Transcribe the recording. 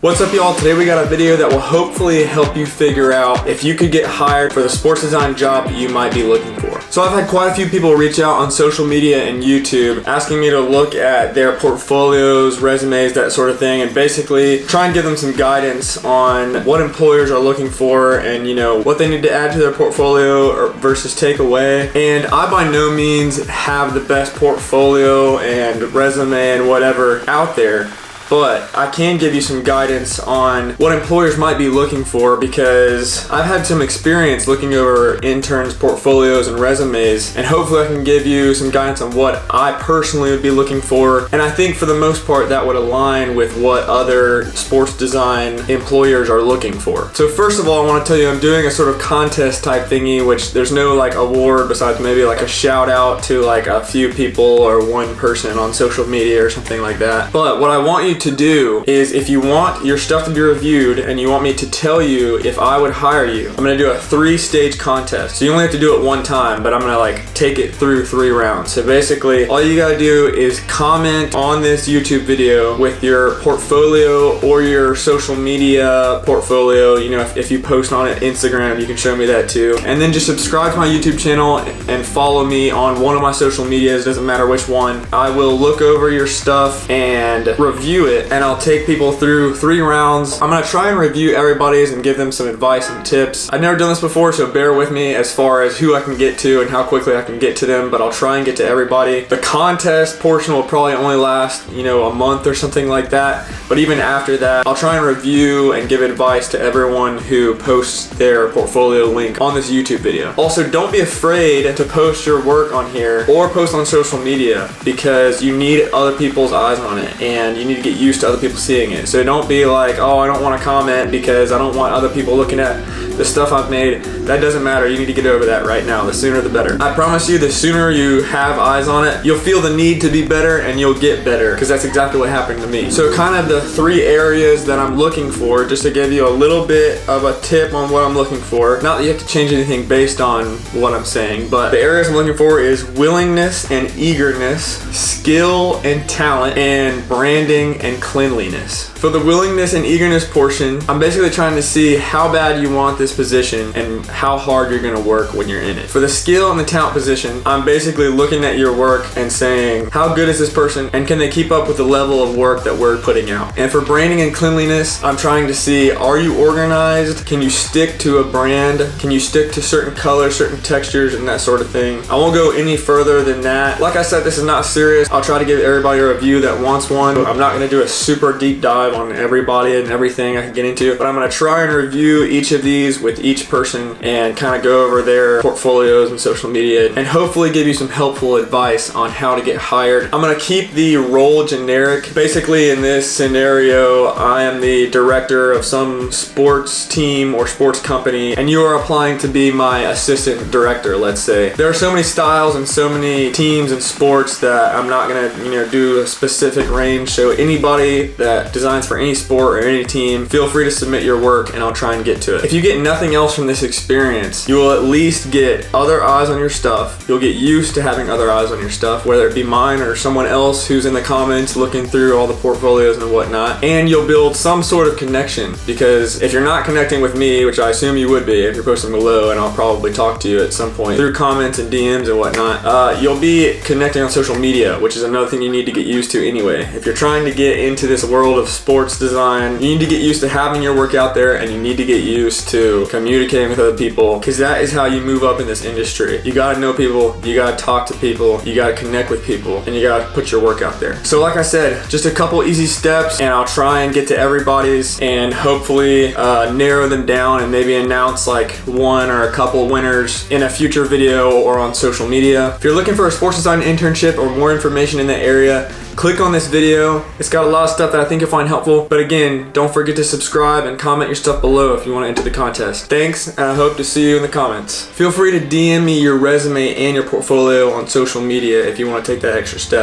What's up, y'all? Today we got a video that will hopefully help you figure out if you could get hired for the sports design job that you might be looking for. So I've had quite a few people reach out on social media and YouTube asking me to look at their portfolios, resumes, that sort of thing, and basically try and give them some guidance on what employers are looking for and what they need to add to their portfolio or versus take away. And I by no means have the best portfolio and resume and whatever out there, but I can give you some guidance on what employers might be looking for because I've had some experience looking over interns' portfolios and resumes, and hopefully I can give you some guidance on what I personally would be looking for. And I think for the most part that would align with what other sports design employers are looking for. So first of all, I want to tell you I'm doing a sort of contest type thingy, which there's no like award besides maybe like a shout out to like a few people or one person on social media or something like that. But what I want you to do is, if you want your stuff to be reviewed and you want me to tell you if I would hire you, I'm gonna do a 3-stage contest. So you only have to do it one time, but I'm gonna like take it through 3 rounds. So basically all you gotta do is comment on this YouTube video with your portfolio or your social media portfolio. If you post on it, Instagram, you can show me that too. And then just subscribe to my YouTube channel and follow me on one of my social medias, doesn't matter which one. I will look over your stuff and review it, and I'll take people through 3 rounds. I'm gonna try and review everybody's and give them some advice and tips. I've never done this before, so bear with me as far as who I can get to and how quickly I can get to them, but I'll try and get to everybody. The contest portion will probably only last, a month or something like that, but even after that, I'll try and review and give advice to everyone who posts their portfolio link on this YouTube video. Also, don't be afraid to post your work on here or post on social media because you need other people's eyes on it and you need to get used to other people seeing it. So don't be like, oh, I don't want to comment because I don't want other people looking at the stuff I've made. That doesn't matter. You need to get over that right now. The sooner the better. I promise you, the sooner you have eyes on it, you'll feel the need to be better and you'll get better, because that's exactly what happened to me. So kind of the 3 areas that I'm looking for, just to give you a little bit of a tip on what I'm looking for. Not that you have to change anything based on what I'm saying, but the areas I'm looking for is willingness and eagerness, skill and talent, and branding and cleanliness. For the willingness and eagerness portion, I'm basically trying to see how bad you want this position and how hard you're gonna work when you're in it. For the skill and the talent position, I'm basically looking at your work and saying, how good is this person and can they keep up with the level of work that we're putting out? And for branding and cleanliness, I'm trying to see, are you organized? Can you stick to a brand? Can you stick to certain colors, certain textures, and that sort of thing? I won't go any further than that. Like I said, this is not serious. I'll try to give everybody a review that wants one. I'm not gonna do a super deep dive on everybody and everything I can get into, but I'm gonna try and review each of these with each person and kind of go over their portfolios and social media and hopefully give you some helpful advice on how to get hired. I'm gonna keep the role generic. Basically, in this scenario, I am the director of some sports team or sports company, and you are applying to be my assistant director, let's say. There are so many styles and so many teams and sports that I'm not gonna, do a specific range. So anybody that designs for any sport or any team, feel free to submit your work and I'll try and get to it. If you get nothing else from this experience, you will at least get other eyes on your stuff. You'll get used to having other eyes on your stuff, whether it be mine or someone else who's in the comments looking through all the portfolios and whatnot. And you'll build some sort of connection, because if you're not connecting with me, which I assume you would be if you're posting below, and I'll probably talk to you at some point through comments and DMs and whatnot, you'll be connecting on social media, which is another thing you need to get used to anyway. If you're trying to get into this world of sports design, you need to get used to having your work out there, and you need to get used to communicating with other people, because that is how you move up in this industry. You gotta know people, you gotta talk to people, you gotta connect with people, and you gotta put your work out there. So like I said, just a couple easy steps, and I'll try and get to everybody's and hopefully narrow them down and maybe announce like one or a couple winners in a future video or on social media. If you're looking for a sports design internship or more information in that area, click on this video. It's got a lot of stuff that I think you'll find helpful. But again, don't forget to subscribe and comment your stuff below if you want to enter the contest. Thanks, and I hope to see you in the comments. Feel free to DM me your resume and your portfolio on social media if you want to take that extra step.